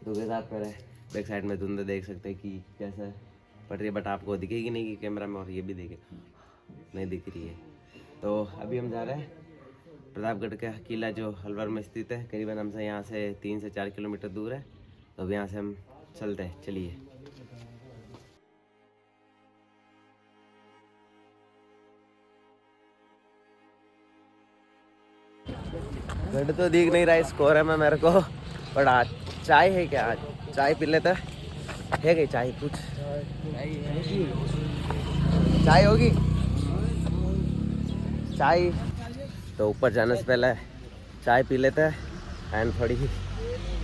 तो के साथ मेरे बैक साइड में धुंध देख सकते हैं कि कैसे पड़ रही है, बट आपको दिखेगी नहीं कि कैमरा में, और ये भी देखे नहीं दिख रही है। तो अभी हम जा रहे हैं प्रतापगढ़ का किला जो अलवर में स्थित है, करीबन हमसे यहाँ से 3 से 4 किलोमीटर दूर है। तो अब यहाँ से हम चलते हैं, चलिए। गढ़ तो दिख नहीं रहा है इस कोहरे में मेरे को, बट आज चाय है क्या? आज चाय पी लेते हैं। है क्या चाय? कुछ चाय होगी? चाय तो ऊपर जाने से पहले चाय पी लेते हैं एंड थोड़ी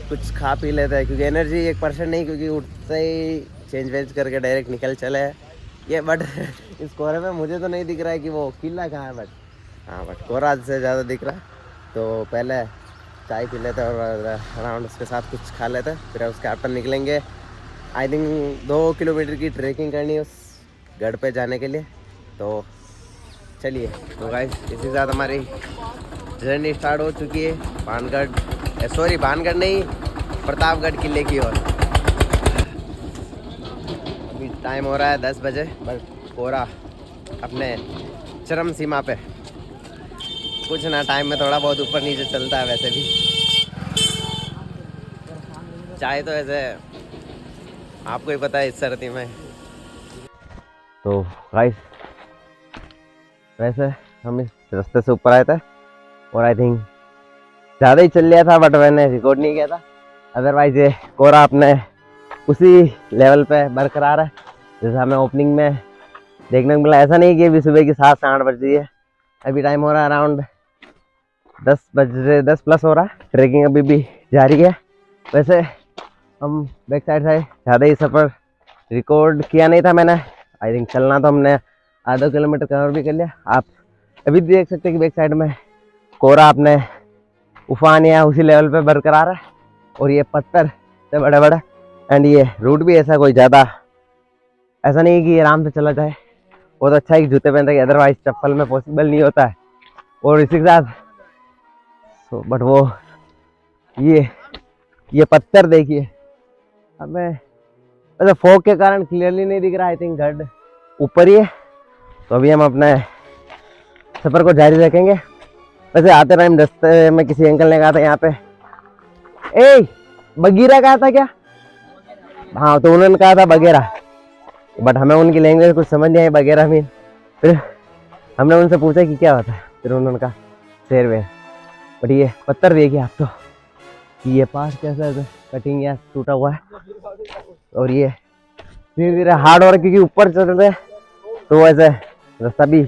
कुछ खा पी लेते हैं, क्योंकि एनर्जी 1% नहीं, क्योंकि उठते ही चेंज वेंज करके डायरेक्ट निकल चले ये। बट इस कोहरे में मुझे तो नहीं दिख रहा है कि वो किला कहाँ है, बट हाँ, बट कोहरा से ज़्यादा दिख रहा है। तो पहले चाय पी लेते हैं और अराउंड उसके साथ कुछ खा लेते हैं, फिर उसके आफ्टर निकलेंगे। आई थिंक 2 किलोमीटर की ट्रैकिंग करनी है उस गढ़ पे जाने के लिए। तो चलिए। तो गाइस इसी के साथ हमारी जर्नी स्टार्ट हो चुकी है भानगढ़ नहीं, प्रतापगढ़ किले की ओर। अभी टाइम हो रहा है 10 बजे, बट कोहरा अपने चरम सीमा पे। कुछ ना, टाइम में थोड़ा बहुत ऊपर नीचे चलता है वैसे भी। चाय तो ऐसे आपको ही पता है इस सर्दी में। तो गाइस वैसे हम इस रास्ते से ऊपर आए थे और आई थिंक ज़्यादा ही चल लिया था, बट मैंने रिकॉर्ड नहीं किया था। अदरवाइज ये कोहरा अपने उसी लेवल पे बरकरार है जैसा हमें ओपनिंग में देखने को मिला। ऐसा नहीं कि अभी सुबह की 7 से 8 बज रही है, अभी टाइम हो रहा है अराउंड 10 प्लस हो रहा है। ट्रैकिंग अभी भी जारी है। वैसे हम बैक साइड से ज़्यादा ही सफ़र रिकॉर्ड किया नहीं था मैंने। आई थिंक चलना तो हमने आधा किलोमीटर कवर भी कर लिया। आप अभी देख सकते हैं कि बैक साइड में कोहरा अपने उफान या उसी लेवल पे बरकरार है, और ये पत्थर से बड़े बड़े। एंड ये रूट भी ऐसा कोई ज़्यादा ऐसा नहीं कि आराम से चला जाए। बहुत अच्छा है कि जूते पहनते हैं, अदरवाइज चप्पल में पॉसिबल नहीं होता है। और इसी के साथ बट वो ये पत्थर देखिए, हमें वैसे फॉग के कारण क्लियरली नहीं दिख रहा। आई थिंक गढ़ ऊपर ही है। तो अभी हम अपने सफ़र को जारी रखेंगे। वैसे आते टाइम रास्ते में किसी अंकल ने कहा था यहाँ पे, ए बगीरा कहा था क्या? हाँ, तो उन्होंने कहा था बगेरा, बट हमें उनकी लैंग्वेज कुछ समझ नहीं आई, बगेरा मीन। फिर हमने उनसे पूछा कि क्या होता है, फिर उन्होंने कहा शेरवेर। बट ये पत्थर देखिए आप, तो ये पास कैसा है, कटिंग या टूटा हुआ है। और ये धीरे धीरे हार्ड हो रहा है, क्योंकि ऊपर चल रहे हैं तो वैसे रास्ता भी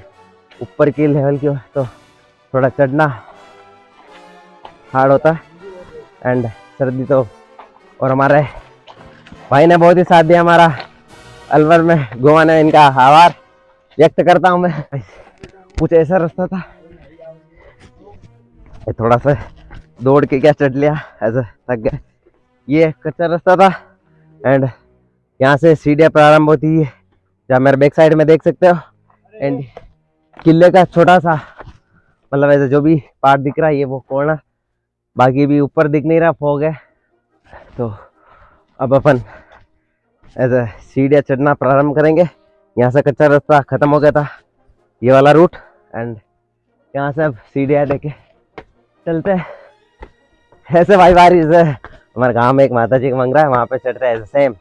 ऊपर के लेवल की हो, तो थोड़ा चढ़ना हार्ड होता है। एंड सर्दी तो, और हमारे भाई ने बहुत ही साथ दिया हमारा अलवर में घुमाने, इनका आभार व्यक्त करता हूँ मैं। कुछ ऐसा रास्ता था, थोड़ा सा दौड़ के क्या चढ़ लिया, ऐसा थक गए। ये कच्चा रास्ता था एंड यहाँ से सीढ़ियाँ प्रारंभ होती है, जहाँ मेरे बैक साइड में देख सकते हो। एंड किले का छोटा सा मतलब ऐसे जो भी पार्ट दिख रहा है, ये वो कॉर्नर, बाकी भी ऊपर दिख नहीं रहा, फॉग है। तो अब अपन ऐसे सीढ़ियाँ चढ़ना प्रारंभ करेंगे। यहाँ से कच्चा रास्ता खत्म हो गया था, ये वाला रूट। एंड यहाँ से अब सीढ़ियाँ देके चलते हैं। ऐसे भाई बारिश है, हमारे गांव में एक माता जी का मंदिर है, वहाँ पे चढ़ते हैं ऐसे सेम।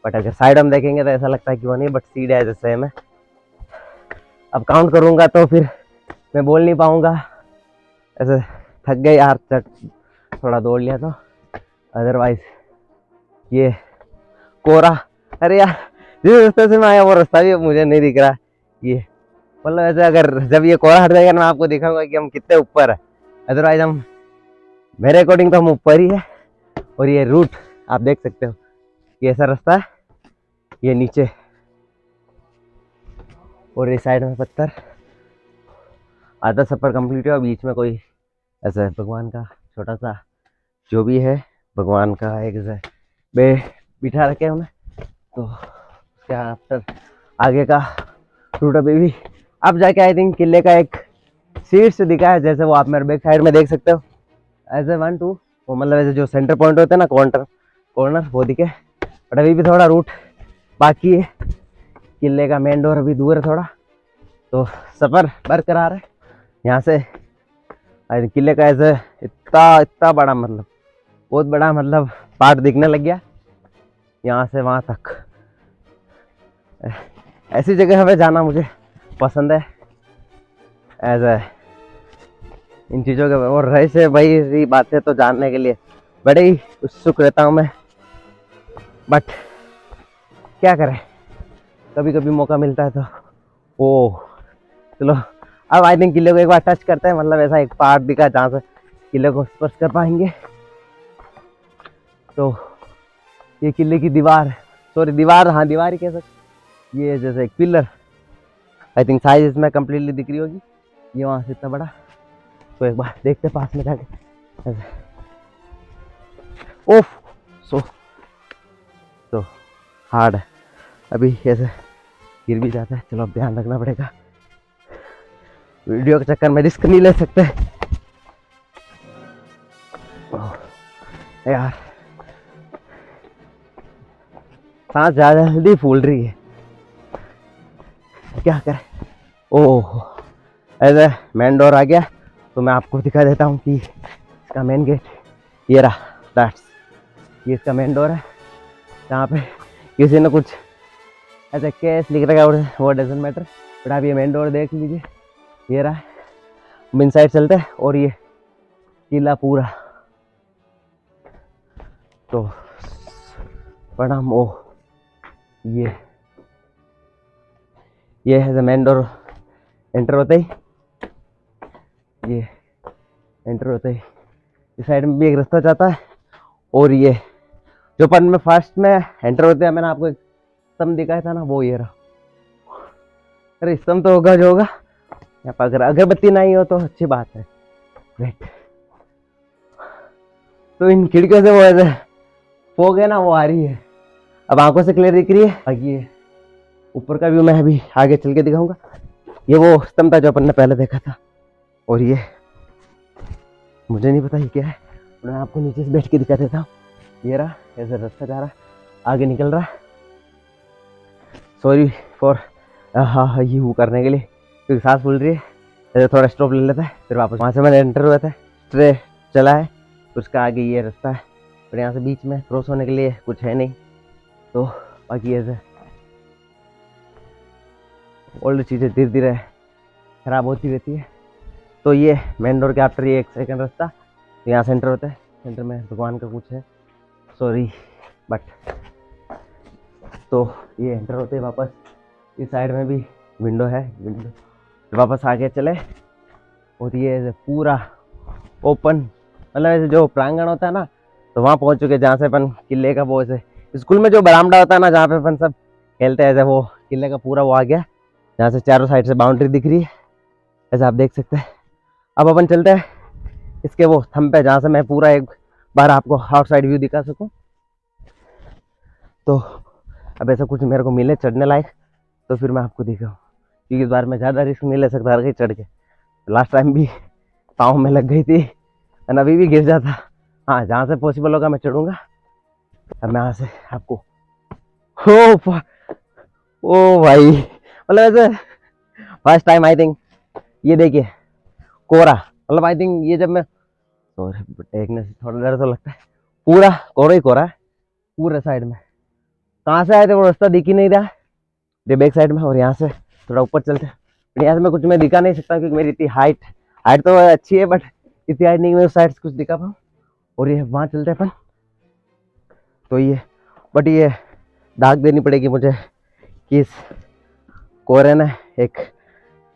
बट अगर साइड हम देखेंगे तो ऐसा लगता है कि वो नहीं, बट सीढ़ियाँ ऐसे सेम है। अब काउंट करूँगा तो फिर मैं बोल नहीं पाऊँगा, ऐसे थक गए यार, थोड़ा दौड़ लिया तो। अदरवाइज ये कोहरा, अरे यार जिस रास्ते से मैं आया वो रास्ता भी मुझे नहीं दिख रहा। ये मतलब ऐसे अगर जब ये कोहरा हट जाएगा ना, मैं आपको दिखाऊंगा कि हम कितने ऊपर है। अदरवाइज हम, मेरे अकॉर्डिंग तो हम ऊपर ही है। और ये रूट आप देख सकते हो, ये ऐसा रास्ता है, ये नीचे और इस साइड में पत्थर। आधा सफ़र कंप्लीट है, बीच में कोई ऐसा भगवान का छोटा सा जो भी है, भगवान का एक बिठा रखे हैं उन्हें। तो क्या आफ्टर आगे का रूट अभी भी अब जाके आई थिंक किले का एक सीट से दिखा है, जैसे वो आप मेरे बैक साइड में देख सकते हो। ऐसे 1 2 वो मतलब ऐसे जो सेंटर पॉइंट होते हैं ना, काउंटर, कॉर्नर वो दिखे, बट अभी भी थोड़ा रूट बाकी है। किले का मेन डोर अभी दूर है थोड़ा, तो सफ़र बरकरार है। यहाँ से किले का ऐसे इतना बड़ा, मतलब बहुत बड़ा, मतलब पार्ट दिखने लग गया यहाँ से वहाँ तक। ऐसी जगह हमें जाना मुझे पसंद है एज ए इन चीज़ों के, और रहे से वही बातें तो जानने के लिए बड़े ही उत्सुक रहता हूँ मैं। बट क्या करें, कभी कभी मौका मिलता है तो ओ चलो अब आई थिंक किले को एक बार टच करते हैं, मतलब ऐसा एक पार्ट दिखा जहाँ से किले को स्पर्श कर पाएंगे। तो ये किले की दीवार, सॉरी दीवार, हाँ दीवार ही कह सकते, ये जैसे एक पिलर, आई थिंक साइज इसमें कम्प्लीटली दिख रही होगी, ये वहाँ से इतना बड़ा। तो एक बार देखते पास में जाके ऐसे, ओफ तो हार्ड है, अभी ऐसे गिर भी जाता है। चलो अब ध्यान रखना पड़ेगा, वीडियो के चक्कर में रिस्क नहीं ले सकते यार। सांस ज्यादा जल्दी फूल रही है, क्या करें। ओह ऐसे मेन डोर आ गया, तो मैं आपको दिखा देता हूँ कि इसका मेन गेट ये रहा, दैट्स ये इसका मेन डोर है। जहाँ पे किसी ने कुछ ऐसा केस लिख रखा है वो डजंट मैटर, बट आप ये मेन डोर देख लीजिए, ये रहा। इन साइड चलते हैं और ये किला पूरा तो प्रणाम। ओह ये है मेन डोर, एंटर होते ही ये एंटर होते ही इस साइड में भी एक रास्ता जाता है, और ये जो अपन में फर्स्ट में एंटर होते हैं, मैंने आपको एक स्तंभ दिखाया था ना, वो ये रहा। अरे स्तंभ तो होगा जो होगा, यहाँ पर अगर अगरबत्ती नहीं हो तो अच्छी बात है। वेट, तो इन खिड़कियों से वो ऐसे फोग है ना, वो आ रही है, अब आंखों से क्लियर दिख रही है। बाकी ये ऊपर का व्यू मैं अभी आगे चल के दिखाऊंगा। ये वो स्तंभ था जो अपन ने पहले देखा था, और ये मुझे नहीं पता ये क्या है, मैं आपको नीचे से बैठ के दिखा देता हूँ। ये रहा, ऐसे रास्ता जा रहा है, आगे निकल रहा है। सॉरी फॉर हाँ ये वो करने के लिए, क्योंकि सांस फूल रही है। ऐसे थोड़ा स्टॉप ले लेता है, फिर वापस वहाँ से मैंने एंटर हुआ था, स्ट्रेट चला है, उसका आगे ये रास्ता है, और यहाँ से बीच में क्रॉस होने के लिए कुछ है नहीं। तो बाकी ऐसे ओल्ड चीज़ें धीरे धीरे खराब होती रहती है। तो ये मेन डोर के आफ्टर ये एक सेकंड रास्ता, तो यहाँ सेंटर होता है, सेंटर में भगवान का कुछ है, सॉरी बट तो ये एंटर होते हैं वापस। इस साइड में भी विंडो है, विंडो वापस आगे चले, और ये पूरा ओपन, मतलब ऐसे जो प्रांगण होता है ना, तो वहाँ पहुँच चुके जहाँ से अपन किले का वो ऐसे स्कूल में जो बरामदा होता है ना, जहाँ पे अपन सब खेलते हैं, ऐसे वो किले का पूरा वो आ गया, जहाँ से चारों साइड से बाउंड्री दिख रही है, ऐसा आप देख सकते हैं। अब अपन चलते हैं इसके वो थंब पे, जहाँ से मैं पूरा एक बार आपको आउटसाइड व्यू दिखा सकूं। तो अब ऐसा कुछ मेरे को मिले चढ़ने लायक, तो फिर मैं आपको दिखाऊं, क्योंकि इस बार मैं ज़्यादा रिस्क नहीं ले सकता हर कहीं चढ़ के। लास्ट टाइम भी पाँव में लग गई थी, और अभी भी गिर जाता। हाँ जहाँ से पॉसिबल होगा मैं चढ़ूँगा। अब मैं यहाँ से आपको ओ भाई, मतलब ऐसे फर्स्ट टाइम आई थिंक, ये देखिए कोहरा, मतलब आई थिंक ये जब मैं देखने से थोड़ा डर तो लगता है, पूरा कोहरा ही कोहरा है पूरे साइड में। कहाँ से आए थे वो रास्ता दिख ही नहीं रहा, ये बैक साइड में, और यहाँ से थोड़ा ऊपर चलते हैं। यहाँ से मैं कुछ मैं दिखा नहीं सकता, क्योंकि मेरी इतनी हाइट तो अच्छी है, बट इतनी हाइट नहीं, मैं उस साइड से कुछ दिखा पाऊँ। और ये वहाँ चलते हैं अपन, तो ये बट ये दाग देनी पड़ेगी मुझे कि इस कोहरे ने एक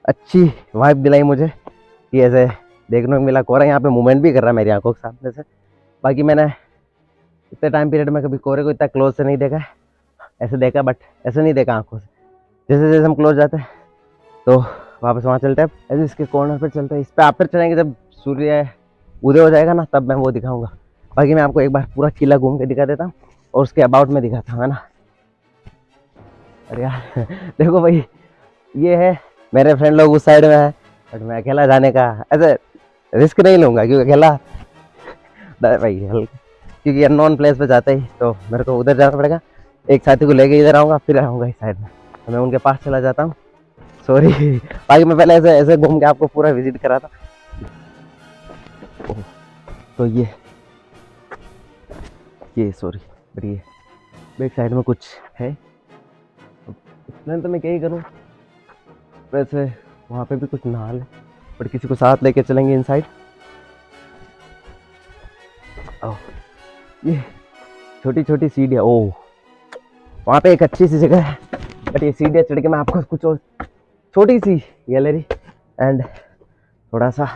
अच्छी वाइब दिलाई मुझे, कि ऐसे देखने को मिला। कोहरा यहाँ पे मूवमेंट भी कर रहा है मेरी आंखों के सामने से। बाकी मैंने इतने टाइम पीरियड में कभी कोहरे को इतना क्लोज से नहीं देखा है, ऐसे देखा बट ऐसे नहीं देखा आंखों से। जैसे जैसे हम क्लोज जाते हैं तो वापस वहाँ चलते हैं, ऐसे इसके कॉर्नर पर चलते हैं, इस पर आप फिर चलेंगे जब सूर्य उदय हो जाएगा ना, तब मैं वो दिखाऊंगा। बाकी मैं आपको एक बार पूरा किला घूम के दिखा देता हूँ, और उसके अबाउट में दिखाता हूँ, है ना। अरे यार देखो भाई, ये है, मेरे फ्रेंड लोग उस साइड में है, बट मैं अकेला जाने का ऐसे रिस्क नहीं लूँगा, क्योंकि अकेला भाई हल्का क्योंकि अननोन प्लेस पे जाते ही तो मेरे को उधर जाना पड़ेगा। एक साथी को लेके इधर आऊँगा, फिर आऊँगा इस साइड में, तो मैं उनके पास चला जाता हूँ। सॉरी बाकी मैं पहले ऐसे ऐसे घूम के आपको पूरा विजिट करा था। तो ये सॉरी, बट ये बैक साइड में कुछ है। एक्सप्लेन तो मैं क्या ही करूँ, वैसे वहाँ पे भी कुछ नाल है, बट किसी को साथ लेके चलेंगे इनसाइड। ये छोटी छोटी सीढ़ियाँ, ओह वहाँ पे एक अच्छी सी जगह है, बट ये सीढ़ियाँ चढ़ के मैं आपको कुछ और छोटी सी गैलरी एंड थोड़ा सा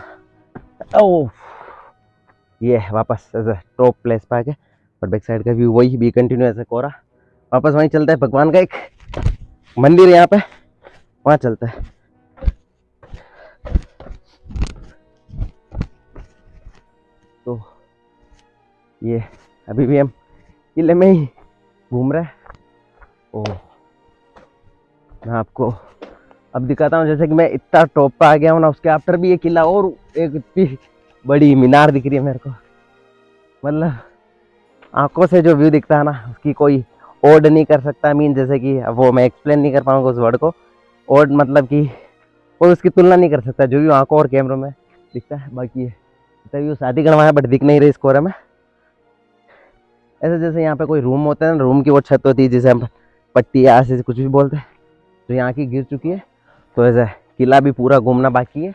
ओह ये वापस ऐसे टॉप प्लेस पे आके, और बैक साइड का व्यू वही भी कंटिन्यू ऐसे कोरा। वापस वहीं चलता है, भगवान का एक मंदिर है यहाँ पे, वहाँ चलता है। तो ये अभी भी हम किले में ही घूम रहे हैं। ओह मैं आपको अब दिखाता हूँ, जैसे कि मैं इतना टॉप पे आ गया हूँ ना, उसके आफ्टर भी ये किला और एक इतनी बड़ी मीनार दिख रही है मेरे को। मतलब आंखों से जो व्यू दिखता है ना, उसकी कोई ओड नहीं कर सकता। मीन जैसे कि वो मैं एक्सप्लेन नहीं कर पाऊंगा उस वर्ड को। ओड मतलब कि कोई उसकी तुलना नहीं कर सकता, जो भी आंखों और कैमरों में दिखता है। बाकी तभी शादी करवाया, बट दिख नहीं रही इस कोरे में। ऐसे जैसे यहाँ पे कोई रूम होता है ना, रूम की वो छत होती है जिसे हम पट्टी या ऐसे कुछ भी बोलते हैं, तो यहाँ की गिर चुकी है। तो ऐसा किला भी पूरा घूमना बाकी है।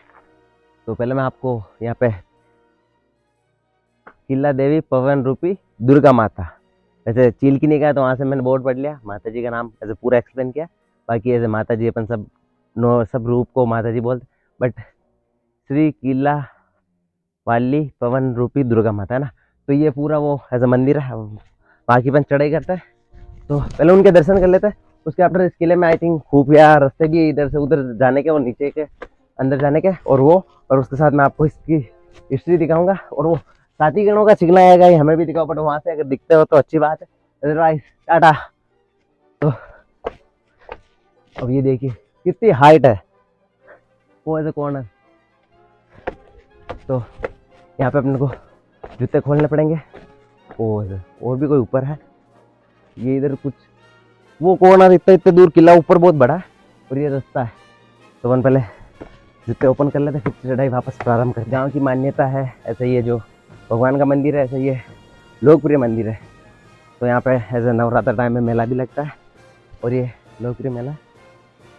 तो पहले मैं आपको यहाँ पे किला देवी पवन रूपी दुर्गा माता, ऐसे चील की नहीं कहा तो वहाँ से मैंने बोर्ड पढ़ लिया, माता जी का नाम ऐसे पूरा एक्सप्लेन किया। बाकी ऐसे माता जी अपन सब रूप को माता जी बोलते, बट श्री किला वाली पवन रूपी दुर्गा माता है ना। तो ये पूरा वो ऐसा मंदिर है, बाकी अपन चढ़ाई करते हैं। तो पहले उनके दर्शन कर लेते हैं, उसके आफ्टर इस किले में आई थिंक खुफिया रास्ते भी इधर से उधर जाने के और नीचे के अंदर जाने के, और उसके साथ मैं आपको इसकी हिस्ट्री दिखाऊंगा। और वो साथी गणों का सिग्नल आएगा, ये हमें भी दिखाओ, बट वहां से अगर दिखते हो तो अच्छी बात है, अदरवाइज टाटा। तो अब ये देखिए कितनी हाइट है, वो ऐसे कॉर्नर। तो यहाँ पे अपने को जूते खोलने पड़ेंगे। और भी कोई ऊपर है, ये इधर कुछ वो कॉर्नर, इतने दूर किला ऊपर बहुत बड़ा है और ये रास्ता है। तो अपन पहले जूते ओपन कर लेते, फिर चढ़ाई वापस प्रारंभ करते। गाँव की मान्यता है ऐसे, ये जो भगवान का मंदिर है ऐसे ये लोकप्रिय मंदिर है। तो यहाँ पे ऐसे नवरात्र टाइम में मेला भी लगता है, और ये लोकप्रिय मेला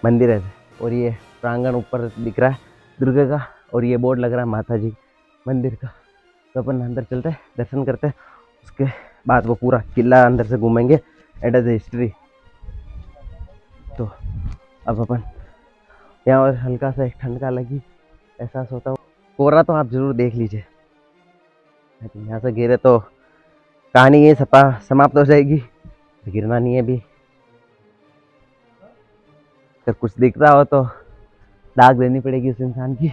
मंदिर है। और ये प्रांगण ऊपर दिख रहा है दुर्गा का, और ये बोर्ड लग रहा है माता जी मंदिर का। तो अपन अंदर चलते हैं, दर्शन करते हैं, उसके बाद वो पूरा किला अंदर से घूमेंगे एंड एज ए हिस्ट्री। तो अब अपन यहाँ और हल्का सा एक ठंड का अलग ही एहसास होता हो। कोहरा तो आप जरूर देख लीजिए, यहाँ से गिरे तो कहानी ये समाप्त हो जाएगी, गिरना नहीं है भी। अगर कुछ दिख रहा हो तो दाग देनी पड़ेगी उस इंसान की।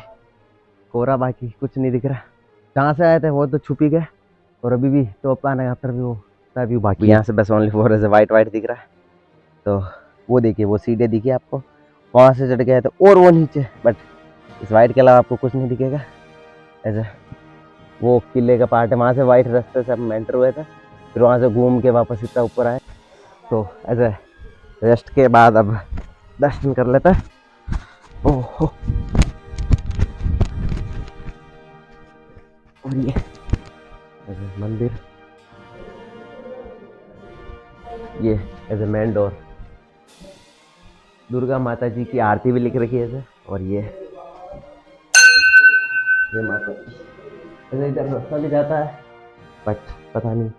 कोहरा बाकी कुछ नहीं दिख रहा, जहाँ से आए थे वो तो छुप ही गए, और अभी भी टॉप आने का भी वो व्यू बाकी। यहाँ से बस ओनली फॉर ऐसे वाइट दिख रहा है। तो वो देखिए, वो सीढ़ी दिखी आपको, वहाँ से चढ़ गए तो और वो नीचे, बट इस वाइट के अलावा आपको कुछ नहीं दिखेगा। ऐसे वो किले का पार्ट है, वहाँ से वाइट रास्ते से हम एंटर हुए थे, फिर वहाँ से घूम के वापस इतना ऊपर आए। तो ऐसे रेस्ट के बाद अब दर्शन कर लेते हैं। ओहो, और ये मंदिर, ये as a main door, Durga Mata ji की आरती भी लिख रखी है ऐसे। और ये माता जी, ऐसे इधर रास्ता भी जाता है बट पता नहीं।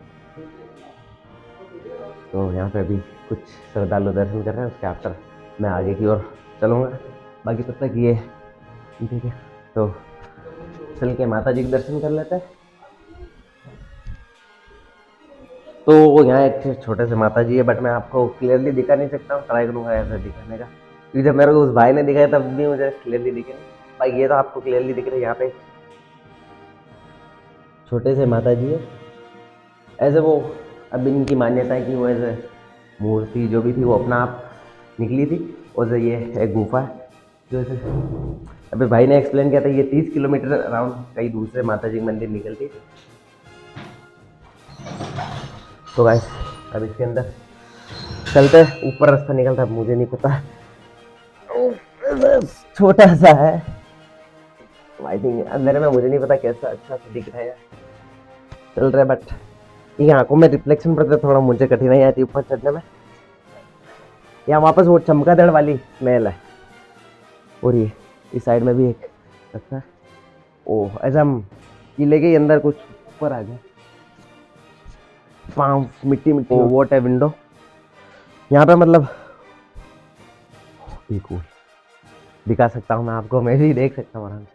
तो यहाँ पे अभी कुछ श्रद्धालु दर्शन कर रहे हैं, उसके आफ्टर मैं आगे की ओर चलूँगा। बाकी तब तक ये ठीक है, तो चल के माता जी के दर्शन कर लेते हैं। तो यहाँ एक छोटे से माता जी है, बट मैं आपको क्लियरली दिखा नहीं सकता हूँ, ट्राई करूँगा ऐसा दिखाने का, क्योंकि जब मेरे को उस भाई ने दिखाया तब भी मुझे क्लियरली दिखे नहीं। भाई ये तो आपको क्लियरली दिख रहा है, यहाँ पे छोटे से माता जी है ऐसे। वो अब इनकी मान्यता है कि वो ऐसे मूर्ति जो भी थी वो अपना आप निकली थी, और ये एक गुफा है जो ऐसे अभी भाई ने एक्सप्लेन किया था, ये 30 किलोमीटर अराउंड कहीं दूसरे माता जी के मंदिर निकलती। तो गाइस अब इसके अंदर चलते, ऊपर रास्ता निकलता है मुझे नहीं पता, छोटा सा है आई थिंक अंदर में, मुझे नहीं पता कैसा अच्छा सा दिख रहा है, चल रहा है बट ये आंखों में रिफ्लेक्शन पड़ता है, थोड़ा मुझे कठिनाई आती है ऊपर चढ़ने में। यहाँ वापस वो चमगादड़ वाली महल है, और ये इस साइड में भी एक अच्छा, ओह ऐसा हम किले के अंदर कुछ ऊपर आ गए, पाँव मिट्टी मिट्टी, वोट है विंडो यहाँ पे, मतलब बिल्कुल दिखा सकता हूँ मैं आपको, मैं भी देख सकता हूँ आराम से।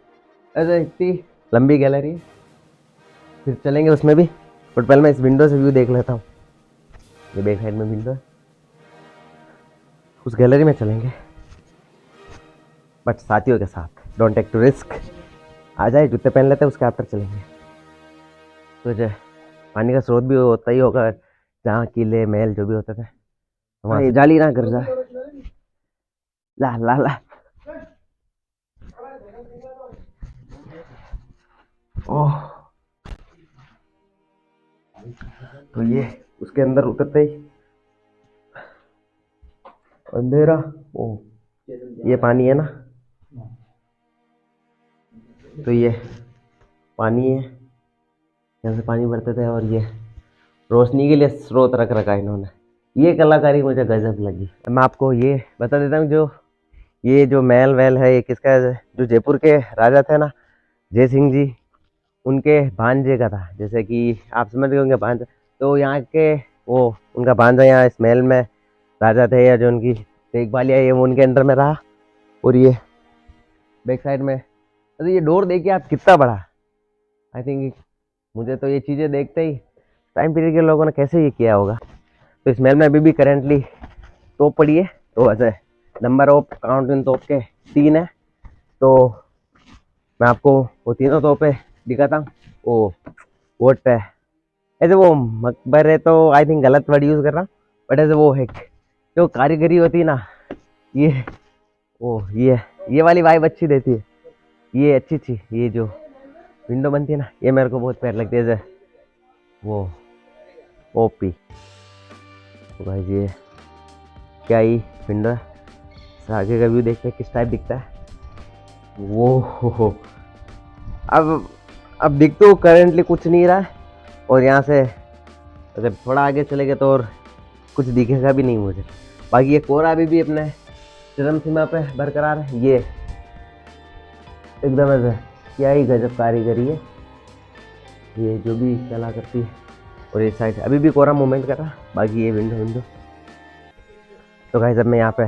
ऐसे इतनी लंबी गैलरी है, फिर चलेंगे उसमें भी, बट पहले मैं इस विंडो से व्यू देख लेता हूँ। ये बैक साइड में विंडो है, उस गैलरी में चलेंगे बट साथियों के साथ, डोंट टेक टू रिस्क। आ जाए जूते पहन लेते हैं, उसके आफ्टर चलेंगे। तो जो पानी का स्रोत भी होता ही होगा जहाँ किले महल जो भी होते थे, तो वहाँ से जाली ना कर जा, ला ला ला। ओह तो ये उसके अंदर उतरते ही अंधेरा, ओह ये पानी है ना, तो ये पानी है, यहाँ से पानी भरते थे, और ये रोशनी के लिए स्रोत रख रखा है इन्होंने। ये कलाकारी मुझे गजब लगी। मैं आपको ये बता देता हूँ, जो ये जो महल वहल है ये किसका है, जो जयपुर के राजा थे ना जय सिंह जी, उनके भांजे का था, जैसे कि आप समझ गए उनके भांजे, तो यहाँ के वो उनका भांजा यहाँ इस महल में राजा थे, या जो उनकी देखभाल है ये वो उनके अंडर में रहा। और ये बैक साइड में तो ये डोर देखिए आप कितना बड़ा, आई थिंक मुझे तो ये चीज़ें देखते ही टाइम पीरियड के लोगों ने कैसे ये किया होगा। तो इस महल में अभी भी करेंटली तोप पड़ी है, तो वैसे नंबर ऑफ काउंट इन तोप के 3 है, तो मैं आपको वो तीनों तोपें दिखाता हूँ। वो वोट है ऐसे, वो मकबरे तो आई थिंक गलत वर्ड यूज़ कर रहा हूँ, बट ऐसे वो है जो कारीगरी होती है ना, ये वो ये वाली वाइब अच्छी देती है, ये अच्छी थी। ये जो विंडो बनती है ना, ये मेरे को बहुत प्यारी लगती है, जैसे वो ओपी। तो भाई ये क्या ही विंडो है, आगे का व्यू देखते हैं किस टाइप दिखता है। वो हो अब दिख तो करेंटली कुछ नहीं रहा है, और यहाँ से अगर थोड़ा आगे चले गए तो और कुछ दिखेगा भी नहीं मुझे। बाकी ये कोहरा अभी भी अपने चरम सीमा पे बरकरार है। ये एकदम ऐसा क्या ही गजब कारीगरी है, ये जो भी कला करती है। और ये साइड अभी भी कोहरा मूवमेंट कर रहा, बाकी ये विंडो। तो भाई जब मैं यहाँ पे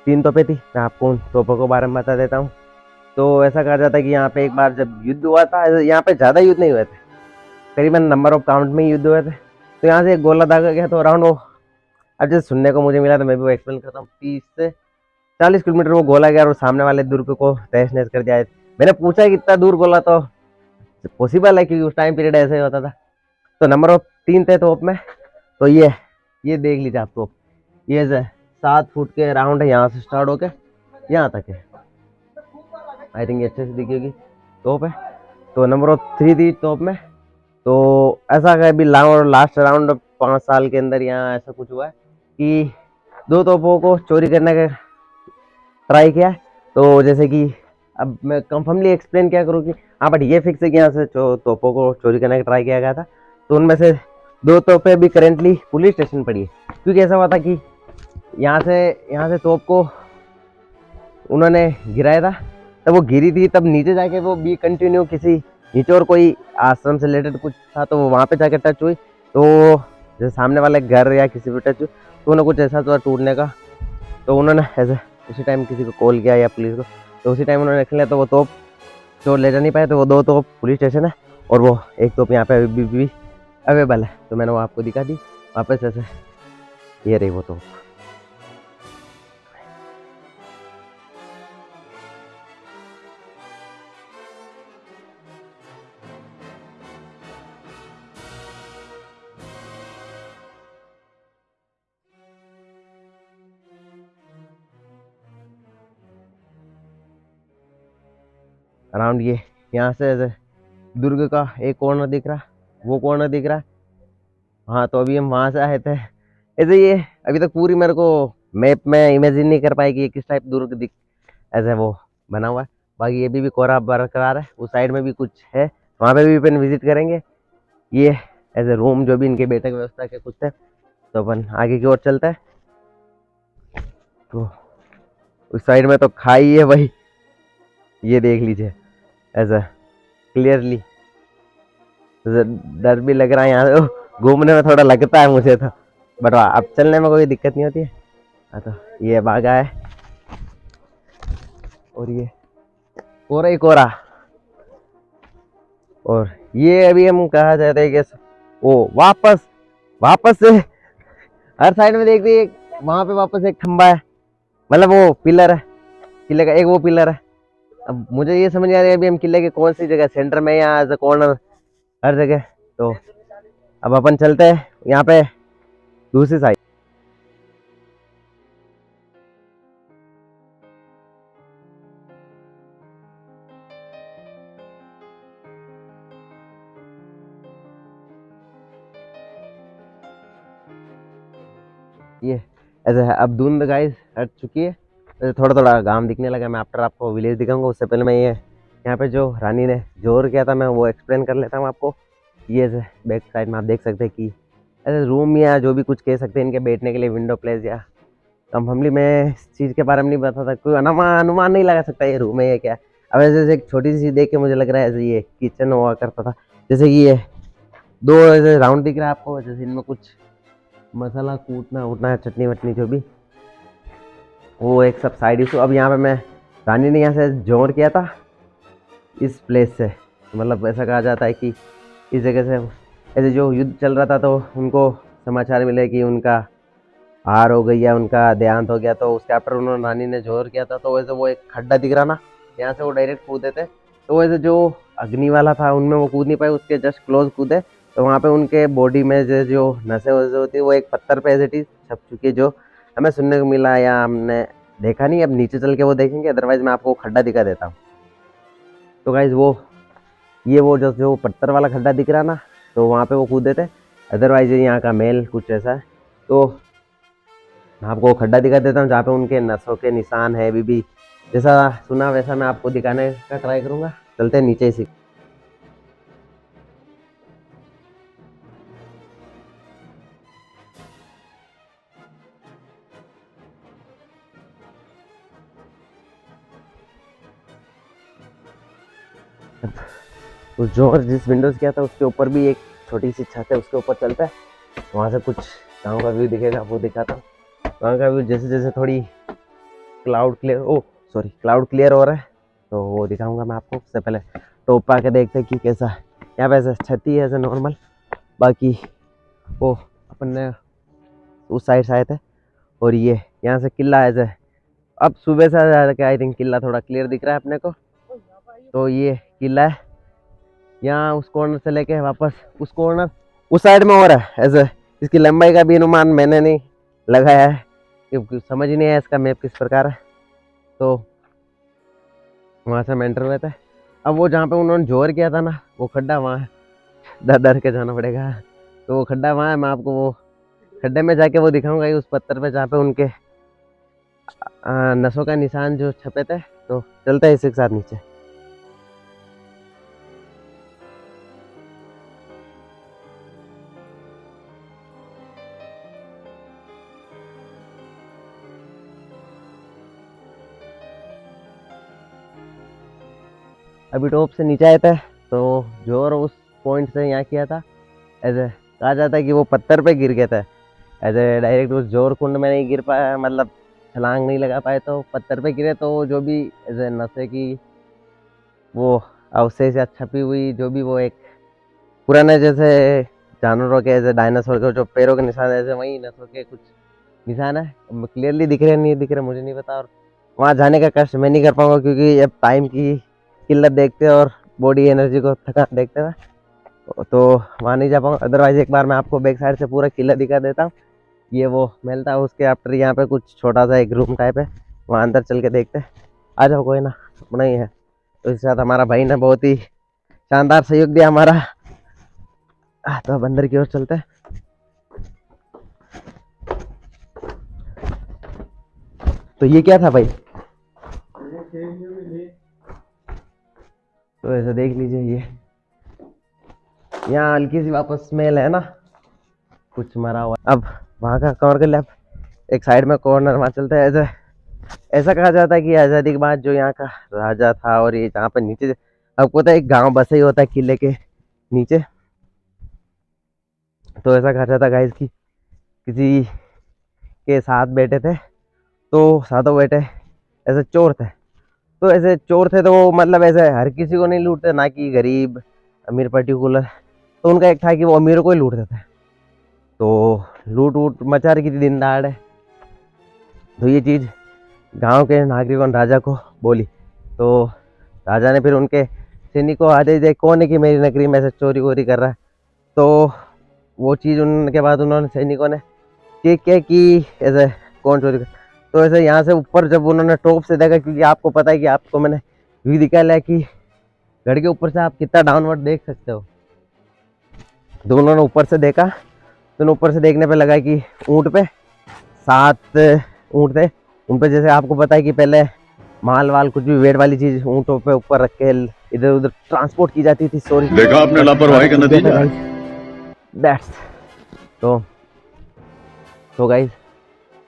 3 तोपें थी, मैं आपको उन तोपों के बारे में बता देता हूँ। तो ऐसा कहा जाता है कि यहाँ पे एक बार जब युद्ध हुआ था, यहाँ पे ज़्यादा युद्ध नहीं हुए थे, करीबन नंबर ऑफ काउंट में युद्ध हुए थे। तो यहाँ से एक गोला दागा गया, तो अराउंड वो, अब जैसे सुनने को मुझे मिला तो मैं भी वो एक्सप्लेन करता हूँ, 30 से 40 किलोमीटर वो गोला गया और सामने वाले दुर्ग को तहस नहस कर दिया। मैंने पूछा कि इतना दूर गोला, तो पॉसिबल है क्योंकि उस टाइम पीरियड ऐसे ही होता था। तो नंबर ऑफ 3 थे तोप में, तो ये देख लीजिए आप तोप, ये 7 फुट के राउंड है, यहाँ से स्टार्ट होके यहाँ तक है। आई थिंक ये अच्छे से दिखेगी तोप है। तो नंबर ऑफ 3 थी तोप में। तो ऐसा है अभी लास्ट राउंड 5 साल के अंदर यहाँ ऐसा कुछ हुआ है कि 2 तोपों को चोरी करने का ट्राई किया है। तो जैसे कि अब मैं कंफर्मली एक्सप्लेन क्या करूँ कि हाँ, बट ये फिक्स है कि यहाँ से तोपों को चोरी करने का ट्राई किया गया था। तो उनमें से 2 तोपें भी करेंटली पुलिस स्टेशन पड़ी है, क्योंकि ऐसा हुआ था कि यहाँ से तोप को उन्होंने गिराया था, तब वो गिरी थी, तब नीचे जाके वो भी कंटिन्यू किसी नीचे और कोई आश्रम से रिलेटेड कुछ था, तो वो वहाँ पे जाके टच हुई, तो जैसे सामने वाले घर या किसी भी टच हुई, तो उन्हें कुछ ऐसा था टूटने का। तो उन्होंने ऐसे उसी टाइम किसी को कॉल किया या पुलिस को, तो उसी टाइम उन्होंने देख लिया, तो वो तोप चोर ले जा नहीं पाए, तो वो 2 तोप पुलिस स्टेशन है, और वो 1 तोप यहाँ पे अभी भी अवेलेबल है। तो मैंने वो आपको दिखा दी वापस, ऐसे ये रही वो तोप। अराउंड ये यहाँ से दुर्ग का एक कॉर्नर दिख रहा, वो कॉर्नर दिख रहा है, हाँ तो अभी हम वहां से आए थे। ऐसे ये अभी तक पूरी मेरे को मैप में इमेजिन नहीं कर पाई कि ये किस टाइप दूर दिख ऐसे वो बना हुआ है। बाकी ये भी कोहरा बरकरार है, उस साइड में भी कुछ है, वहां पे भी अपन विजिट करेंगे। ये ऐसे रूम जो भी इनके बैठक व्यवस्था के कुछ है, तो अपन आगे की ओर चलते हैं। तो उस साइड में तो खाई है भाई, ये देख लीजिए ऐसा क्लियरली। डर भी लग रहा है यहाँ से, घूमने में थोड़ा लगता है मुझे तो, बट अब चलने में कोई दिक्कत नहीं होती है। हाँ तो ये बागा है और ये कोरा ही कोरा। और ये अभी हम कहा जाते हैं कि वो वापस वापस से हर साइड में देखते हैं, वहां पे वापस एक खंबा है, मतलब वो पिलर है किले का, एक वो पिलर है। अब मुझे ये समझ आ रही है अभी हम किले के कौन सी जगह, सेंटर में या एज अ कॉर्नर, हर जगह। तो अब अपन चलते हैं यहाँ पे दूसरी साइड। ये ऐसे है, अब धुंध गाइस हट चुकी है, थोड़ा थोड़ा गांव दिखने लगा। मैं आफ्टर आपको विलेज दिखाऊंगा, उससे पहले मैं ये यहाँ पे जो रानी ने जोर किया था मैं वो एक्सप्लेन कर लेता हूँ आपको। ये बैक साइड में आप देख सकते हैं कि ऐसे रूम या जो भी कुछ कह सकते हैं इनके बैठने के लिए, विंडो प्लेस या कंफर्मली मैं इस चीज़ के बारे में नहीं बता सकता, कोई अनुमान नहीं लगा सकता ये रूम है या क्या। अब ऐसे एक छोटी सी चीज़ देख के मुझे लग रहा है ऐसे ये किचन हुआ करता था। जैसे कि ये दो ऐसे राउंड दिख रहा है आपको, जैसे इनमें कुछ मसाला कूटना उटना है, चटनी वटनी जो भी, वो एक सब साइड इशू। अब यहाँ पे मैं रानी ने यहाँ से जोड़ किया था इस प्लेस से, मतलब ऐसा कहा जाता है कि इस जगह से ऐसे जो युद्ध चल रहा था तो उनको समाचार मिले कि उनका हार हो गई या उनका देहांत हो गया, तो उसके आफ्टर उन्होंने रानी ने जोर किया था। तो वैसे वो एक खड्डा दिख रहा ना, यहाँ से वो डायरेक्ट कूदे थे। तो वैसे जो अग्नि वाला था उनमें वो कूद नहीं पाए, उसके जस्ट क्लोज कूदे, तो वहाँ पे उनके बॉडी में जो नसें वसे होती है वो एक पत्थर पे एज इट इज छप चुकी है, जो हमें सुनने को मिला या हमने देखा नहीं। अब नीचे चल के वो देखेंगे, अदरवाइज मैं आपको खड्डा दिखा देता हूँ। तो गाइज वो ये वो जो पत्थर वाला खड्डा दिख रहा ना, तो वहाँ पे वो कूदे थे। अदरवाइज यहाँ का मेल कुछ ऐसा है। तो मैं आपको खड्डा दिखा देता हूँ जहाँ पे उनके नसों के निशान है। अभी भी जैसा सुना वैसा मैं आपको दिखाने का ट्राई करूँगा। चलते हैं नीचे से। तो जो जिस विंडोज किया था उसके ऊपर भी एक छोटी सी छत है, उसके ऊपर चलता है, वहाँ से कुछ गाँव का व्यू दिखेगा, वो दिखाता हूँ। गाँव का व्यू जैसे जैसे थोड़ी क्लाउड क्लियर हो रहा है तो वो दिखाऊंगा मैं आपको। उससे पहले टॉप पे आके देखते हैं कि कैसा है। यहाँ पे ऐसा छत ही है ऐसे नॉर्मल, बाकी वो अपन ने उस साइड से आए थे। और ये यहाँ से किला ऐसे अब सुबह से आई थिंक किला थोड़ा क्लियर दिख रहा है अपने को। तो ये किला है, यहाँ उस कॉर्नर से लेके वापस उस कॉर्नर उस साइड में और है ऐसे। इसकी लंबाई का भी अनुमान मैंने नहीं लगाया है क्योंकि समझ ही नहीं आया इसका मैप किस प्रकार है। तो वहाँ से हम एंटर हुए थे। अब वो जहाँ पे उन्होंने जोर किया था ना, वो खड्डा वहाँ है, डर डर के जाना पड़ेगा। तो वो खड्डा वहाँ है, मैं आपको वो खड्डे में जाके वो दिखाऊंगा उस पत्थर पे जहाँ पे उनके नसों का निशान जो छपे थे। तो चलते हैं इसी के साथ नीचे। अभी टॉप से नीचे आए थे तो जोर उस पॉइंट से यहाँ किया था। ऐसे कहा जाता है कि वो पत्थर पे गिर गया था, ऐसे डायरेक्ट उस जोर कुंड में नहीं गिर पाया, मतलब छलांग नहीं लगा पाए, तो पत्थर पे गिरे। तो जो भी ऐसे नशे की वो अवशेष या छपी हुई जो भी वो एक पुराने जैसे जानवरों के ऐसे डायनासोर के जो पैरों के निशान ऐसे, वही नसों के कुछ निशान है। क्लियरली दिख रहे नहीं दिख रहे मुझे नहीं पता, और वहाँ जाने का कष्ट मैं नहीं कर पाऊंगा क्योंकि अब टाइम की किल्लत देखते हैं और बॉडी एनर्जी को थकान देखते हुए तो वहाँ नहीं जा पाऊंगा। अदरवाइज एक बार मैं आपको बैक साइड से पूरा किला दिखा देता हूँ। ये वो महल था, उसके आफ्टर यहाँ पे कुछ छोटा सा एक रूम टाइप है, वहाँ अंदर चल के देखते हैं। आ जाओ, कोई ना, अपना ही है। तो इसके साथ हमारा भाई ने बहुत ही शानदार सहयोग दिया हमारा। तो अब अंदर की ओर चलते हैं। तो ये क्या था भाई? तो ऐसा देख लीजिए, ये यहाँ हल्की सी वापस स्मेल है ना, कुछ मरा हुआ। अब वहाँ का कवर कर ले। अब एक साइड में कॉर्नर वहाँ चलता है। ऐसा ऐसा कहा जाता है कि आज़ादी के बाद जो यहाँ का राजा था, और ये जहाँ पर नीचे आपको पता है एक गांव बसा ही होता है किले के नीचे। तो ऐसा कहा जाता है गाइस कि किसी के साथ बैठे थे, तो सातों बैठे ऐसे चोर थे। तो ऐसे चोर थे तो वो मतलब ऐसे हर किसी को नहीं लूटते, ना कि गरीब अमीर पर्टिकुलर। तो उनका एक था कि वो अमीरों को ही लूटते थे। तो लूट वूट मचा रही थी दिन दहाड़े। तो ये चीज़ गांव के नागरिकों ने राजा को बोली। तो राजा ने फिर उनके सैनिकों को आदेश दिया, कौन है कि मेरी नगरी में ऐसे चोरी वोरी कर रहा है। तो वो चीज़ उनके बाद उन्होंने सैनिकों ने चेक किया कि ऐसे कौन चोरी कर। तो ऐसे यहाँ से ऊपर जब उन्होंने टॉप से देखा, क्योंकि आपको पता है कि आपको मैंने व्यू दिखाया है कि गढ़ के ऊपर से आप कितना डाउनवर्ड देख सकते हो। तो उन्होंने ऊपर से देखा, तो ऊपर से देखने पे लगा कि ऊँट पे 7 ऊँट थे। उन पे जैसे आपको पता है कि पहले माल वाल कुछ भी वेट वाली चीज ऊँटों पे ऊपर रख के इधर उधर ट्रांसपोर्ट की जाती थी। सॉरी, देखा आपने लापरवाही का नतीजा। दैट्स तो गाइस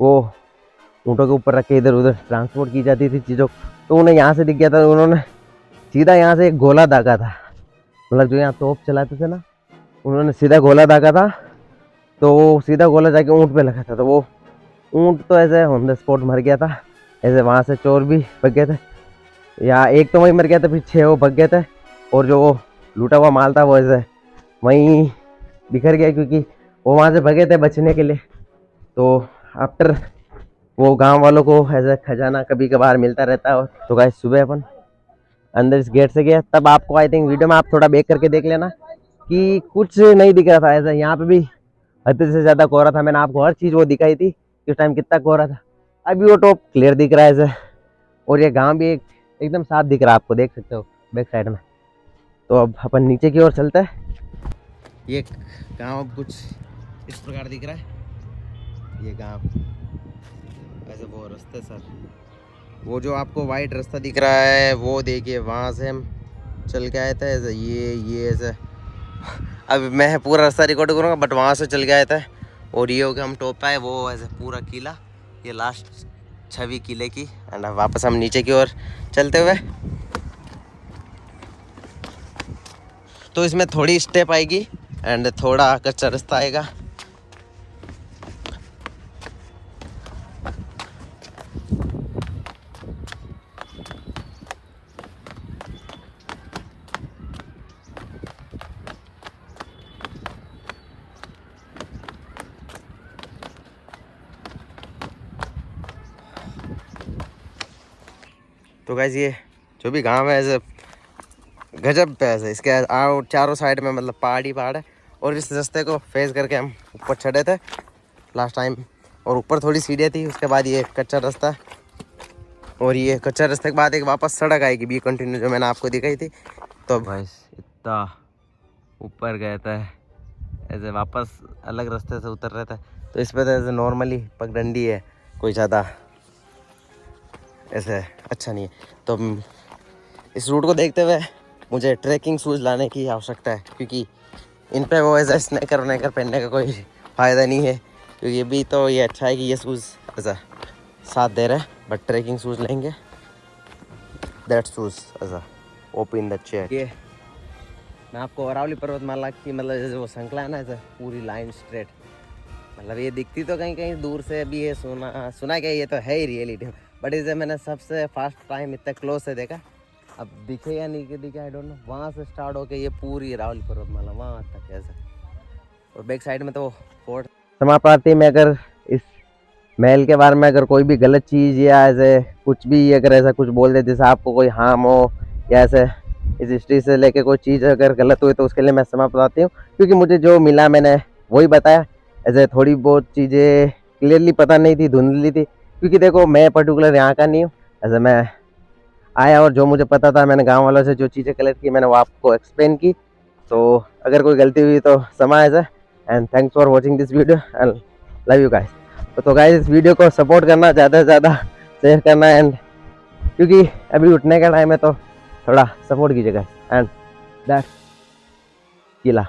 वो ऊँटों के ऊपर रख के इधर उधर ट्रांसपोर्ट की जाती थी चीज़ों। तो उन्हें यहाँ से दिख गया था, उन्होंने सीधा यहाँ से एक गोला दागा था। मतलब जो यहाँ तोप चलाते थे ना, उन्होंने सीधा गोला दागा था। तो सीधा गोला जाके ऊँट पे लगा था। तो वो ऊँट तो ऐसे ऑन द स्पॉट मर गया था। ऐसे वहाँ से चोर भी भाग गए थे, या एक तो वहीं मर गया था, फिर 6 वो भाग गए थे। और जो वो लूटा हुआ माल था वो ऐसे वहीं बिखर गया, क्योंकि वो वहाँ से भगे थे बचने के लिए। तो आफ्टर वो गांव वालों को ऐसा खजाना कभी कभार मिलता रहता है। तो गाइस सुबह अपन अंदर इस गेट से गया, तब आपको आई थिंक वीडियो में आप थोड़ा बैक करके देख लेना कि कुछ नहीं दिख रहा था। ऐसा यहाँ पे भी हद से ज़्यादा कोहरा था। मैंने आपको हर चीज़ वो दिखाई थी कि उस टाइम कितना कोहरा था। अभी वो टॉप क्लियर दिख रहा है ऐसे, और ये गांव भी एकदम साफ दिख रहा है, आपको देख सकते हो बैक साइड में। तो अब अपन नीचे की ओर चलते हैं। ये गांव कुछ इस प्रकार दिख रहा है। ये गांव ऐसे वो रास्ते सर, वो जो आपको वाइट रास्ता दिख रहा है वो देखिए, वहाँ से हम चल के आए थे ऐसे। ये ऐसे अब मैं पूरा रास्ता रिकॉर्ड करूँगा, बट वहाँ से चल के आए थे। और ये हो गया हम टॉप आए, वो ऐसे पूरा किला, ये लास्ट छवि किले की। एंड वापस हम नीचे की ओर चलते हुए, तो इसमें थोड़ी स्टेप आएगी एंड थोड़ा कच्चा रास्ता आएगा। तो गाइस ये जो भी गांव है ऐसे गजब पे ऐसे, इसके चारों साइड में मतलब पहाड़ ही पहाड़ है। और इस रास्ते को फेस करके हम ऊपर चढ़े थे लास्ट टाइम, और ऊपर थोड़ी सीढ़ियाँ थी। उसके बाद ये कच्चा रास्ता, और ये कच्चा रास्ते के बाद एक वापस सड़क आएगी बी कंटिन्यू, जो मैंने आपको दिखाई थी। तो गाइस इतना ऊपर गए थे ऐसे, वापस अलग रास्ते से उतर रहे थे। तो इस पर तो ऐसे नॉर्मली पगडंडी है, कोई ज़्यादा ऐसे अच्छा नहीं है। तो इस रूट को देखते हुए मुझे ट्रैकिंग शूज़ लाने की आवश्यकता है, क्योंकि इन पे वो ऐसा स्नैकर वनैकर पहनने का कोई फ़ायदा नहीं है। क्योंकि ये भी तो ये अच्छा है कि ये शूज़ ऐसा साथ दे रहा है, बट ट्रैकिंग शूज़ लेंगे, दैट शूज़ ऐसा ओपन द चेयर। ये मैं आपको अरावली पर्वतमाला की मतलब जैसे वो श्रृंखला है ना, ऐसा पूरी लाइन स्ट्रेट, मतलब ये दिखती तो कहीं कहीं दूर से भी है, सुना क्या, ये तो है ही रियलिटी। बट इसे मैंने सबसे फास्ट टाइम इतना क्लोज से देखा। अब दिखे या नहीं दिखे आई डोंट नो। वहाँ से स्टार्ट होके ये पूरी अरावली पर्वतमाला वहाँ तक ऐसे, और बैक साइड में तो फोर्ट। समाप्ति में अगर इस महल के बारे में अगर कोई भी गलत चीज़ या ऐसे कुछ भी अगर ऐसा कुछ बोल दे जैसे आपको कोई हार्म हो, या ऐसे इस हिस्ट्री से लेके कोई चीज़ अगर गलत हुई, तो उसके लिए मैं समाप्त बताती हूँ। क्योंकि मुझे जो मिला मैंने वही बताया। ऐसे थोड़ी बहुत चीज़ें क्लियरली पता नहीं थी, धुंधली थी। क्योंकि देखो मैं पर्टिकुलर यहाँ का नहीं हूँ, ऐसे मैं आया और जो मुझे पता था मैंने गांव वालों से जो चीज़ें कलेक्ट की मैंने वो आपको एक्सप्लेन की। तो अगर कोई गलती हुई तो क्षमा है। And thanks for watching this video and love you guys. तो गाइस इस वीडियो को सपोर्ट करना, ज़्यादा से ज़्यादा शेयर करना एंड क्योंकि अभी उठने का टाइम है तो थोड़ा सपोर्ट कीजिएगा एंड दैट्स किला।